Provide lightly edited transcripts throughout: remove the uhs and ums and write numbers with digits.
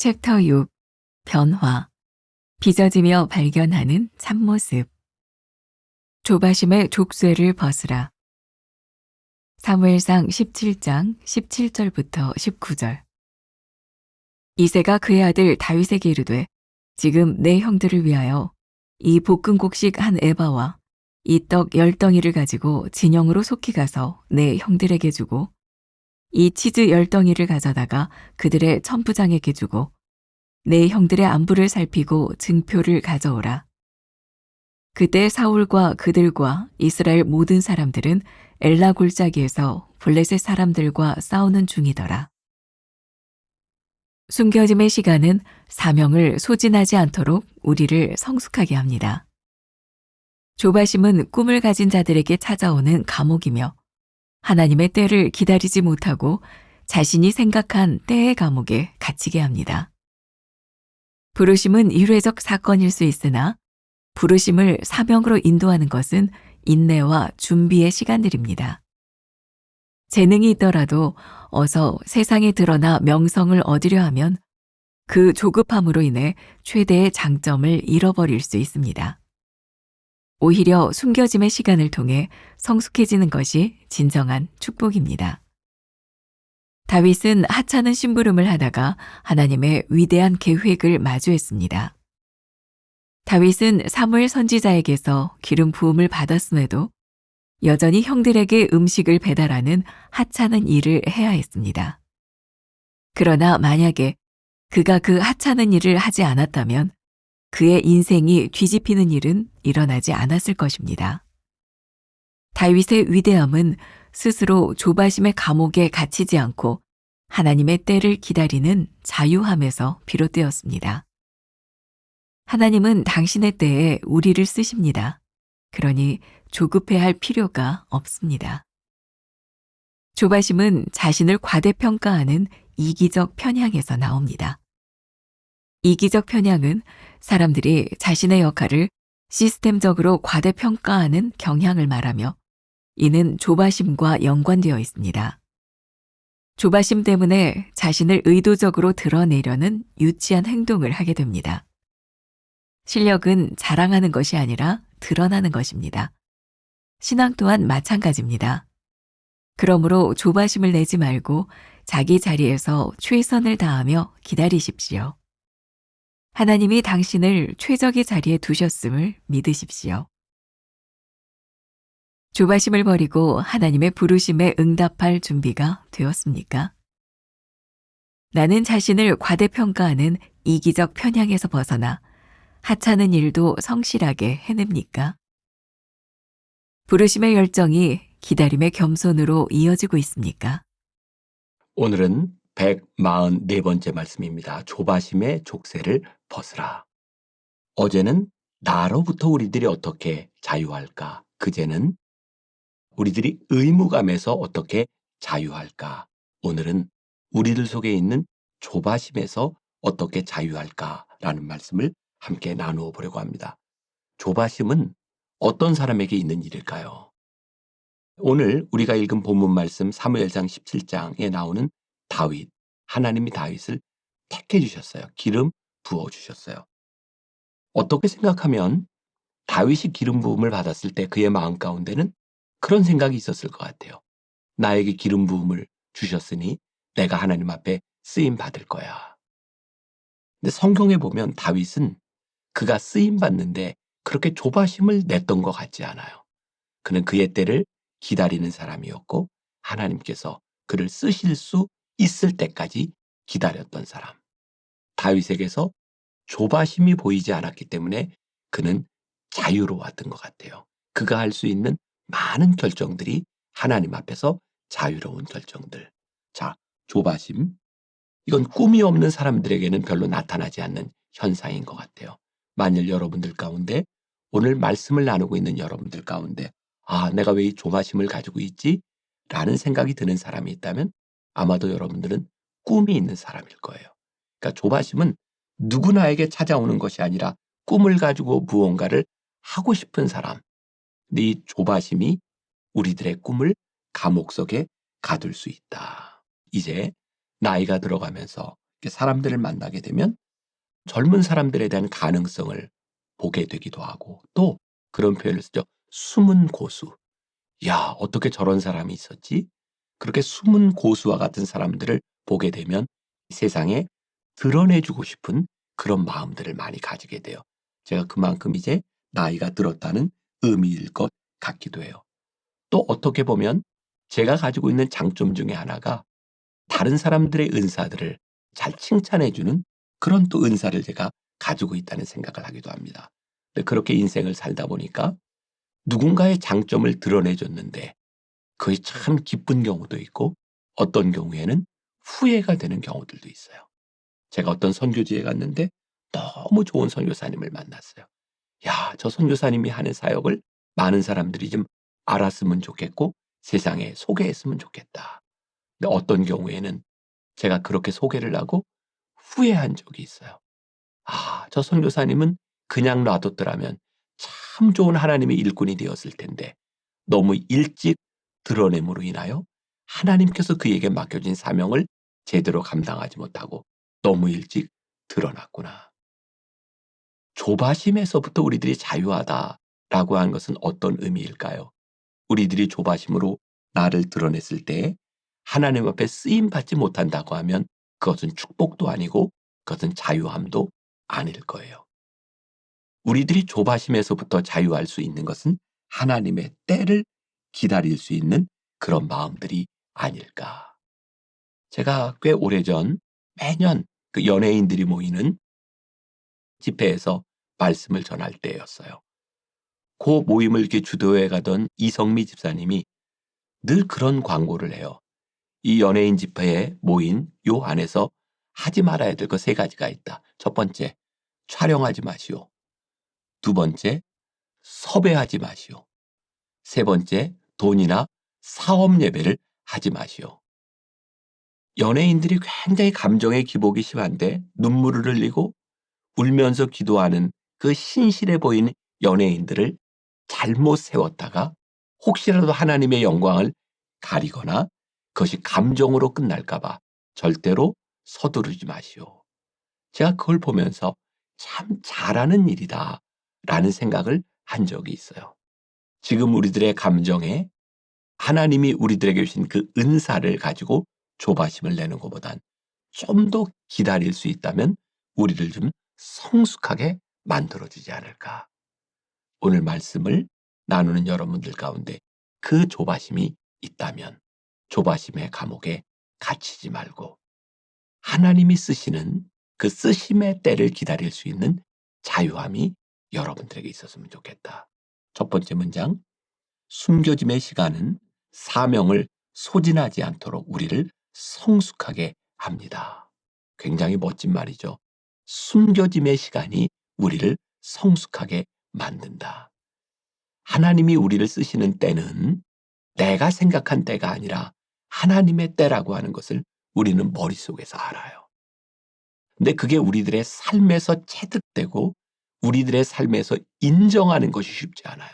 챕터 6 변화 빚어지며 발견하는 참모습 조바심의 족쇄를 벗으라. 사무엘상 17장 17절부터 19절. 이새가 그의 아들 다윗에게 이르되 지금 내 형들을 위하여 이 볶음곡식 한 에바와 이 떡 10덩이를 가지고 진영으로 속히 가서 내 형들에게 주고 이 치즈 10덩이를 가져다가 그들의 천부장에게 주고 내 형들의 안부를 살피고 증표를 가져오라. 그때 사울과 그들과 이스라엘 모든 사람들은 엘라 골짜기에서 블레셋 사람들과 싸우는 중이더라. 숨겨짐의 시간은 사명을 소진하지 않도록 우리를 성숙하게 합니다. 조바심은 꿈을 가진 자들에게 찾아오는 감옥이며 하나님의 때를 기다리지 못하고 자신이 생각한 때의 감옥에 갇히게 합니다. 부르심은 일회적 사건일 수 있으나 부르심을 사명으로 인도하는 것은 인내와 준비의 시간들입니다. 재능이 있더라도 어서 세상에 드러나 명성을 얻으려 하면 그 조급함으로 인해 최대의 장점을 잃어버릴 수 있습니다. 오히려 숨겨짐의 시간을 통해 성숙해지는 것이 진정한 축복입니다. 다윗은 하찮은 심부름을 하다가 하나님의 위대한 계획을 마주했습니다. 다윗은 사무엘 선지자에게서 기름 부음을 받았음에도 여전히 형들에게 음식을 배달하는 하찮은 일을 해야 했습니다. 그러나 만약에 그가 그 하찮은 일을 하지 않았다면 그의 인생이 뒤집히는 일은 일어나지 않았을 것입니다. 다윗의 위대함은 스스로 조바심의 감옥에 갇히지 않고 하나님의 때를 기다리는 자유함에서 비롯되었습니다. 하나님은 당신의 때에 우리를 쓰십니다. 그러니 조급해할 필요가 없습니다. 조바심은 자신을 과대평가하는 이기적 편향에서 나옵니다. 이기적 편향은 사람들이 자신의 역할을 시스템적으로 과대평가하는 경향을 말하며 이는 조바심과 연관되어 있습니다. 조바심 때문에 자신을 의도적으로 드러내려는 유치한 행동을 하게 됩니다. 실력은 자랑하는 것이 아니라 드러나는 것입니다. 신앙 또한 마찬가지입니다. 그러므로 조바심을 내지 말고 자기 자리에서 최선을 다하며 기다리십시오. 하나님이 당신을 최적의 자리에 두셨음을 믿으십시오. 조바심을 버리고 하나님의 부르심에 응답할 준비가 되었습니까? 나는 자신을 과대평가하는 이기적 편향에서 벗어나 하찮은 일도 성실하게 해냅니까? 부르심의 열정이 기다림의 겸손으로 이어지고 있습니까? 오늘은 144번째 말씀입니다. 조바심의 족쇄를 벗으라. 어제는 나로부터 우리들이 어떻게 자유할까? 그제는 우리들이 의무감에서 어떻게 자유할까? 오늘은 우리들 속에 있는 조바심에서 어떻게 자유할까라는 말씀을 함께 나누어 보려고 합니다. 조바심은 어떤 사람에게 있는 일일까요? 오늘 우리가 읽은 본문 말씀 사무엘상 17장에 나오는 다윗, 하나님이 다윗을 택해 주셨어요. 기름 부어 주셨어요. 어떻게 생각하면 다윗이 기름 부음을 받았을 때 그의 마음 가운데는 그런 생각이 있었을 것 같아요. 나에게 기름 부음을 주셨으니 내가 하나님 앞에 쓰임 받을 거야. 근데 성경에 보면 다윗은 그가 쓰임 받는데 그렇게 조바심을 냈던 것 같지 않아요. 그는 그의 때를 기다리는 사람이었고 하나님께서 그를 쓰실 수 있을 때까지 기다렸던 사람. 다윗에게서 조바심이 보이지 않았기 때문에 그는 자유로웠던 것 같아요. 그가 할 수 있는 많은 결정들이 하나님 앞에서 자유로운 결정들. 자, 조바심. 이건 꿈이 없는 사람들에게는 별로 나타나지 않는 현상인 것 같아요. 만일 여러분들 가운데 오늘 말씀을 나누고 있는 여러분들 가운데 내가 왜 이 조바심을 가지고 있지? 라는 생각이 드는 사람이 있다면 아마도 여러분들은 꿈이 있는 사람일 거예요. 그러니까 조바심은 누구나에게 찾아오는 것이 아니라 꿈을 가지고 무언가를 하고 싶은 사람. 근데 이 조바심이 우리들의 꿈을 감옥 속에 가둘 수 있다. 이제 나이가 들어가면서 이렇게 사람들을 만나게 되면 젊은 사람들에 대한 가능성을 보게 되기도 하고 또 그런 표현을 쓰죠. 숨은 고수. 야, 어떻게 저런 사람이 있었지? 그렇게 숨은 고수와 같은 사람들을 보게 되면 세상에 드러내주고 싶은 그런 마음들을 많이 가지게 돼요. 제가 그만큼 이제 나이가 들었다는 의미일 것 같기도 해요. 또 어떻게 보면 제가 가지고 있는 장점 중에 하나가 다른 사람들의 은사들을 잘 칭찬해주는 그런 또 은사를 제가 가지고 있다는 생각을 하기도 합니다. 근데 그렇게 인생을 살다 보니까 누군가의 장점을 드러내줬는데 그게 참 기쁜 경우도 있고 어떤 경우에는 후회가 되는 경우들도 있어요. 제가 어떤 선교지에 갔는데 너무 좋은 선교사님을 만났어요. 야, 저 선교사님이 하는 사역을 많은 사람들이 좀 알았으면 좋겠고 세상에 소개했으면 좋겠다. 근데 어떤 경우에는 제가 그렇게 소개를 하고 후회한 적이 있어요. 아, 저 선교사님은 그냥 놔뒀더라면 참 좋은 하나님의 일꾼이 되었을 텐데 너무 일찍 드러냄으로 인하여 하나님께서 그에게 맡겨진 사명을 제대로 감당하지 못하고 너무 일찍 드러났구나. 조바심에서부터 우리들이 자유하다라고 하는 것은 어떤 의미일까요? 우리들이 조바심으로 나를 드러냈을 때 하나님 앞에 쓰임받지 못한다고 하면 그것은 축복도 아니고 그것은 자유함도 아닐 거예요. 우리들이 조바심에서부터 자유할 수 있는 것은 하나님의 때를 기다릴 수 있는 그런 마음들이 아닐까. 제가 꽤 오래전 매년 그 연예인들이 모이는 집회에서 말씀을 전할 때였어요. 그 모임을 이렇게 주도해 가던 이성미 집사님이 늘 그런 광고를 해요. 이 연예인 집회에 모인 요 안에서 하지 말아야 될 것 세 가지가 있다. 첫 번째, 촬영하지 마시오. 두 번째, 섭외하지 마시오. 세 번째, 돈이나 사업 예배를 하지 마시오. 연예인들이 굉장히 감정의 기복이 심한데 눈물을 흘리고 울면서 기도하는 그 신실해 보이는 연예인들을 잘못 세웠다가 혹시라도 하나님의 영광을 가리거나 그것이 감정으로 끝날까봐 절대로 서두르지 마시오. 제가 그걸 보면서 참 잘하는 일이다 라는 생각을 한 적이 있어요. 지금 우리들의 감정에 하나님이 우리들에게 주신 그 은사를 가지고 조바심을 내는 것보단 좀 더 기다릴 수 있다면 우리를 좀 성숙하게 만들어주지 않을까. 오늘 말씀을 나누는 여러분들 가운데 그 조바심이 있다면 조바심의 감옥에 갇히지 말고 하나님이 쓰시는 그 쓰심의 때를 기다릴 수 있는 자유함이 여러분들에게 있었으면 좋겠다. 첫 번째 문장, 숨겨짐의 시간은 사명을 소진하지 않도록 우리를 성숙하게 합니다. 굉장히 멋진 말이죠. 숨겨짐의 시간이 우리를 성숙하게 만든다. 하나님이 우리를 쓰시는 때는 내가 생각한 때가 아니라 하나님의 때라고 하는 것을 우리는 머릿속에서 알아요. 근데 그게 우리들의 삶에서 체득되고 우리들의 삶에서 인정하는 것이 쉽지 않아요.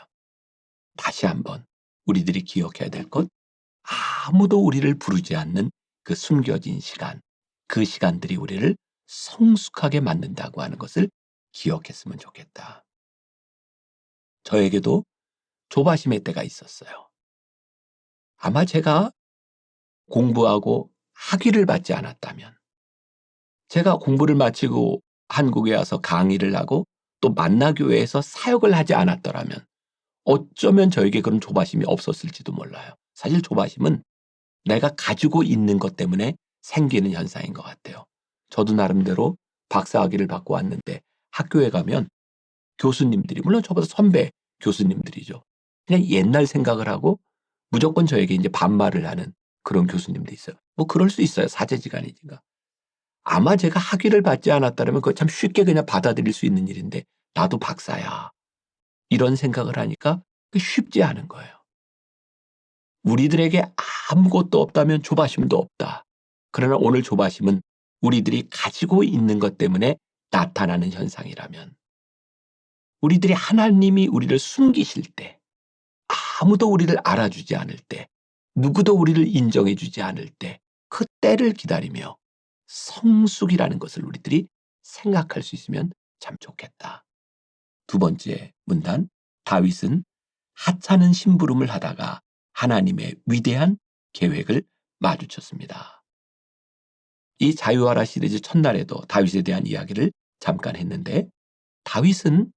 다시 한번 우리들이 기억해야 될 것, 아무도 우리를 부르지 않는 그 숨겨진 시간, 그 시간들이 우리를 성숙하게 만든다고 하는 것을 기억했으면 좋겠다. 저에게도 조바심의 때가 있었어요. 아마 제가 공부하고 학위를 받지 않았다면, 제가 공부를 마치고 한국에 와서 강의를 하고 또 만나교회에서 사역을 하지 않았더라면 어쩌면 저에게 그런 조바심이 없었을지도 몰라요. 사실 조바심은 내가 가지고 있는 것 때문에 생기는 현상인 것 같아요. 저도 나름대로 박사학위를 받고 왔는데 학교에 가면 교수님들이, 물론 저보다 선배 교수님들이죠. 그냥 옛날 생각을 하고 무조건 저에게 이제 반말을 하는 그런 교수님도 있어요. 뭐 그럴 수 있어요. 사제지간이니까. 아마 제가 학위를 받지 않았다면 그거 참 쉽게 그냥 받아들일 수 있는 일인데 나도 박사야. 이런 생각을 하니까 쉽지 않은 거예요. 우리들에게 아무것도 없다면 조바심도 없다. 그러나 오늘 조바심은 우리들이 가지고 있는 것 때문에 나타나는 현상이라면 우리들이 하나님이 우리를 숨기실 때, 아무도 우리를 알아주지 않을 때, 누구도 우리를 인정해주지 않을 때 그 때를 기다리며 성숙이라는 것을 우리들이 생각할 수 있으면 참 좋겠다. 두 번째 문단, 다윗은 하찮은 심부름을 하다가 하나님의 위대한 계획을 마주쳤습니다. 이 자유하라 시리즈 첫날에도 다윗에 대한 이야기를 잠깐 했는데, 다윗은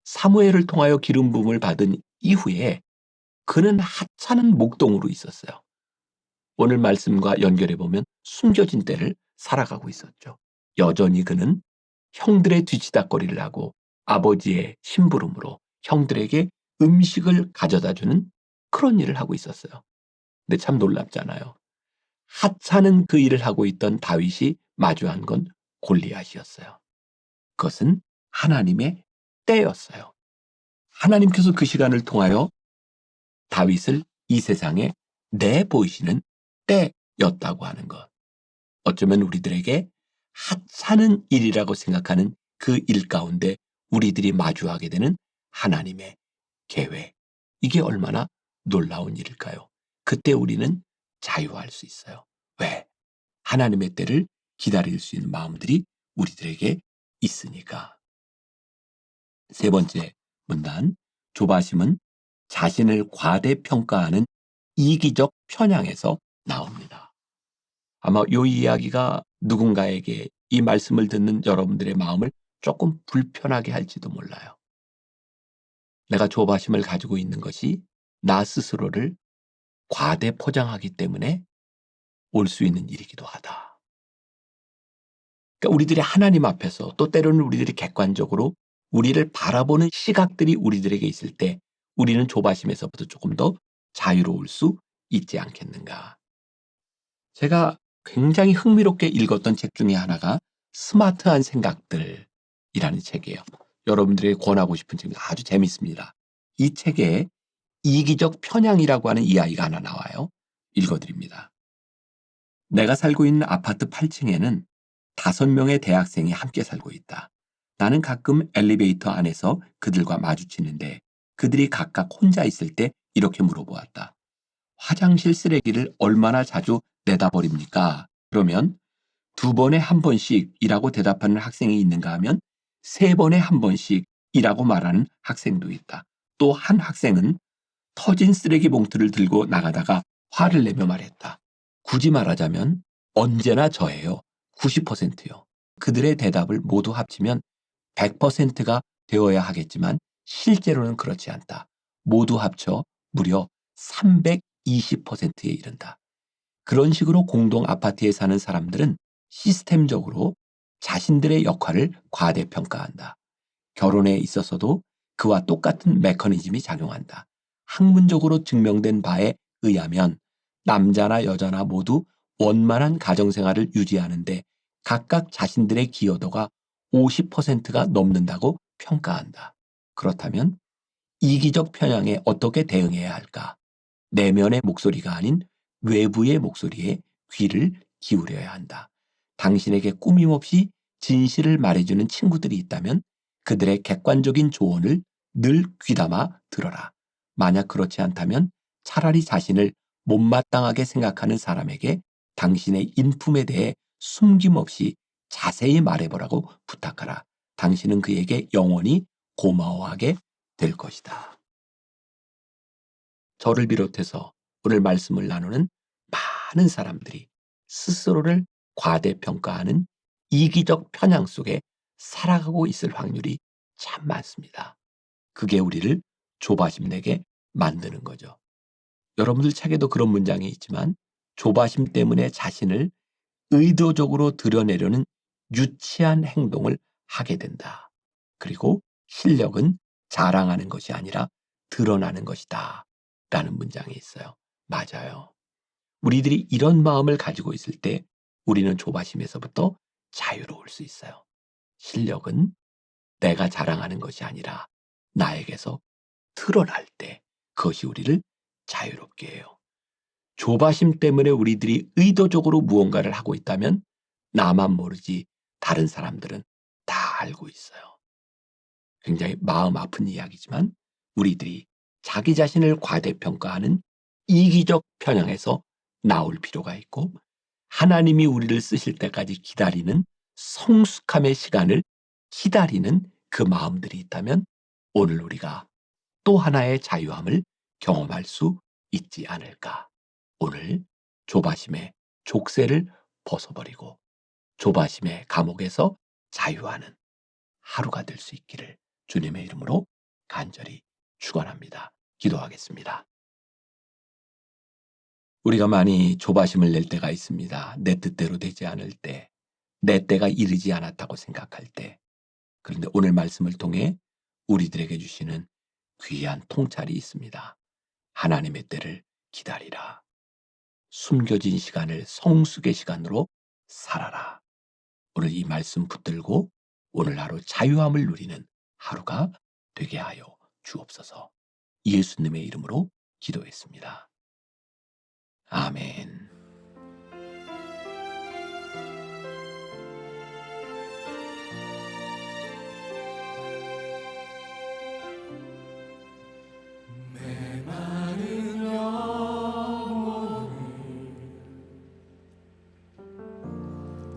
사무엘을 통하여 기름 부음을 받은 이후에 그는 하찮은 목동으로 있었어요. 오늘 말씀과 연결해 보면 숨겨진 때를 살아가고 있었죠. 여전히 그는 형들의 뒤치다꺼리를 하고 아버지의 심부름으로 형들에게 음식을 가져다주는 그런 일을 하고 있었어요. 근데 참 놀랍잖아요. 하찮은 그 일을 하고 있던 다윗이 마주한 건 골리앗이었어요. 그것은 하나님의 때였어요. 하나님께서 그 시간을 통하여 다윗을 이 세상에 내보이시는 때였다고 하는 것. 어쩌면 우리들에게 하찮은 일이라고 생각하는 그 일 가운데 우리들이 마주하게 되는 하나님의 계획. 이게 얼마나 놀라운 일일까요? 그때 우리는 자유할 수 있어요. 왜? 하나님의 때를 기다릴 수 있는 마음들이 우리들에게 있으니까. 세 번째 문단, 조바심은 자신을 과대평가하는 이기적 편향에서 나옵니다. 아마 이 이야기가 누군가에게 이 말씀을 듣는 여러분들의 마음을 조금 불편하게 할지도 몰라요. 내가 조바심을 가지고 있는 것이 나 스스로를 과대 포장하기 때문에 올 수 있는 일이기도 하다. 그러니까 우리들이 하나님 앞에서, 또 때로는 우리들이 객관적으로 우리를 바라보는 시각들이 우리들에게 있을 때 우리는 조바심에서부터 조금 더 자유로울 수 있지 않겠는가. 제가 굉장히 흥미롭게 읽었던 책 중에 하나가 스마트한 생각들이라는 책이에요. 여러분들에게 권하고 싶은 책입니다. 아주 재밌습니다. 이 책에 이기적 편향이라고 하는 이야기가 하나 나와요. 읽어드립니다. 내가 살고 있는 아파트 8층에는 5명의 대학생이 함께 살고 있다. 나는 가끔 엘리베이터 안에서 그들과 마주치는데 그들이 각각 혼자 있을 때 이렇게 물어보았다. 화장실 쓰레기를 얼마나 자주 내다 버립니까? 그러면 2번에 1번씩이라고 대답하는 학생이 있는가 하면 3번에 1번씩이라고 말하는 학생도 있다. 또 한 학생은 터진 쓰레기 봉투를 들고 나가다가 화를 내며 말했다. 굳이 말하자면 언제나 저예요. 90%요. 그들의 대답을 모두 합치면 100%가 되어야 하겠지만 실제로는 그렇지 않다. 모두 합쳐 무려 320%에 이른다. 그런 식으로 공동 아파트에 사는 사람들은 시스템적으로 자신들의 역할을 과대평가한다. 결혼에 있어서도 그와 똑같은 메커니즘이 작용한다. 학문적으로 증명된 바에 의하면 남자나 여자나 모두 원만한 가정생활을 유지하는데 각각 자신들의 기여도가 50%가 넘는다고 평가한다. 그렇다면 이기적 편향에 어떻게 대응해야 할까? 내면의 목소리가 아닌 외부의 목소리에 귀를 기울여야 한다. 당신에게 꾸밈없이 진실을 말해주는 친구들이 있다면 그들의 객관적인 조언을 늘 귀담아 들어라. 만약 그렇지 않다면 차라리 자신을 못마땅하게 생각하는 사람에게 당신의 인품에 대해 숨김없이 자세히 말해보라고 부탁하라. 당신은 그에게 영원히 고마워하게 될 것이다. 저를 비롯해서 오늘 말씀을 나누는 많은 사람들이 스스로를 과대평가하는 이기적 편향 속에 살아가고 있을 확률이 참 많습니다. 그게 우리를 조바심 내게 만드는 거죠. 여러분들 책에도 그런 문장이 있지만 조바심 때문에 자신을 의도적으로 드러내려는 유치한 행동을 하게 된다. 그리고 실력은 자랑하는 것이 아니라 드러나는 것이다. 라는 문장이 있어요. 맞아요. 우리들이 이런 마음을 가지고 있을 때 우리는 조바심에서부터 자유로울 수 있어요. 실력은 내가 자랑하는 것이 아니라 나에게서 드러날 때 그것이 우리를 자유롭게 해요. 조바심 때문에 우리들이 의도적으로 무언가를 하고 있다면 나만 모르지 다른 사람들은 다 알고 있어요. 굉장히 마음 아픈 이야기지만 우리들이 자기 자신을 과대평가하는 이기적 편향에서 나올 필요가 있고 하나님이 우리를 쓰실 때까지 기다리는 성숙함의 시간을 기다리는 그 마음들이 있다면 오늘 우리가 또 하나의 자유함을 경험할 수 있지 않을까. 오늘 조바심의 족쇄를 벗어버리고 조바심의 감옥에서 자유하는 하루가 될 수 있기를 주님의 이름으로 간절히 축원합니다. 기도하겠습니다. 우리가 많이 조바심을 낼 때가 있습니다. 내 뜻대로 되지 않을 때, 내 때가 이르지 않았다고 생각할 때. 그런데 오늘 말씀을 통해 우리들에게 주시는 귀한 통찰이 있습니다. 하나님의 때를 기다리라. 숨겨진 시간을 성숙의 시간으로 살아라. 오늘 이 말씀 붙들고 오늘 하루 자유함을 누리는 하루가 되게 하여 주옵소서. 예수님의 이름으로 기도했습니다. 아멘. 내 마른 영혼을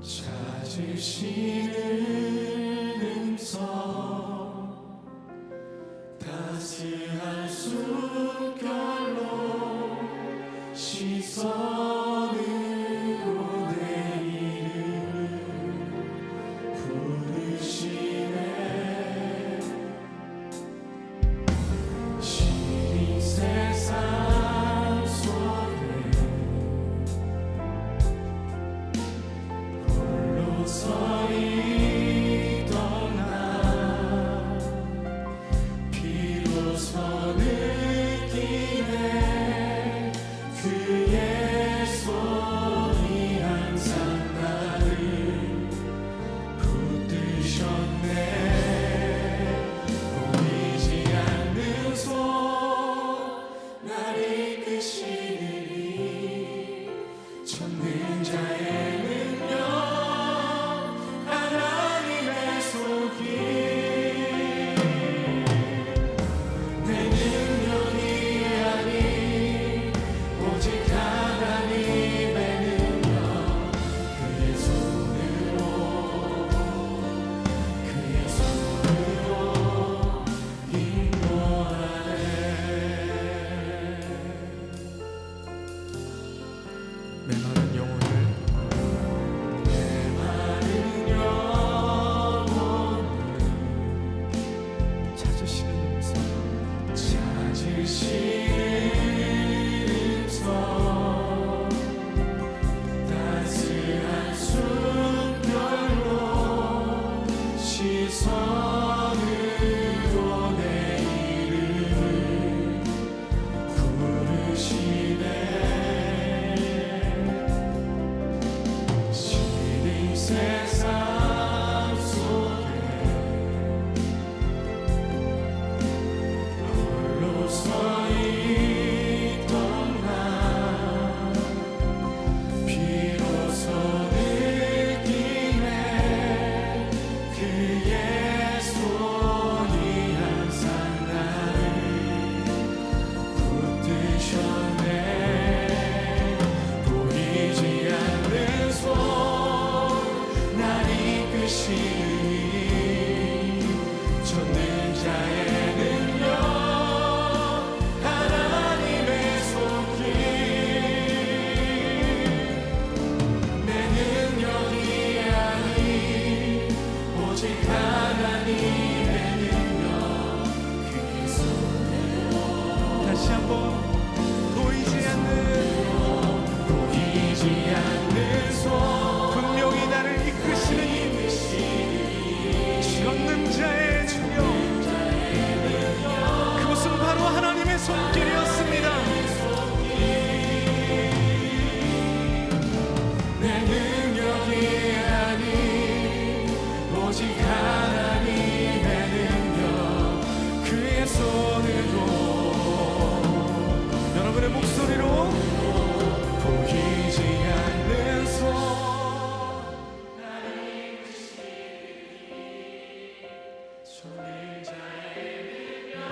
찾으시는 음성 따스한 숨결로 시선으로 내 이름을 부르시네. 시린 세상 속에 홀로 서 있던 나 비로소 느끼네. 그의 손이 항상 나를 붙드셨네. 보이지 않는 손 날 이끄시니 찾는 자의 능력 하나님의 손길. 내 능력이 아닌 오직 하나님의 능력. 그의 손으로 인도하네. 내 마른 영혼을 찾으시는 음성 따스한 숨결로 시선으로 내 이름을 부르시네. 시린 세상 속에 홀로 서 있던 나 비로소 느끼네. 그의 손이 항상 나를 붙드셨네. 보이지 않는 손 날 이끄시니 찾는 자의 능력 하나님의 손길. 내 능력이 아닌 오직 하나님의 능력. 그의 손으로 다시 한번 보이지 않는 손 분명히 나를 이끄시는 찾는 자의 능력. 그것은 바로 하나님의 손길이었습니다. 내 능력이 아닌 오직 하나님의 능력. 그의 손으로 여러분의 목소리로 보이지 않는 손 찾는 자의 능력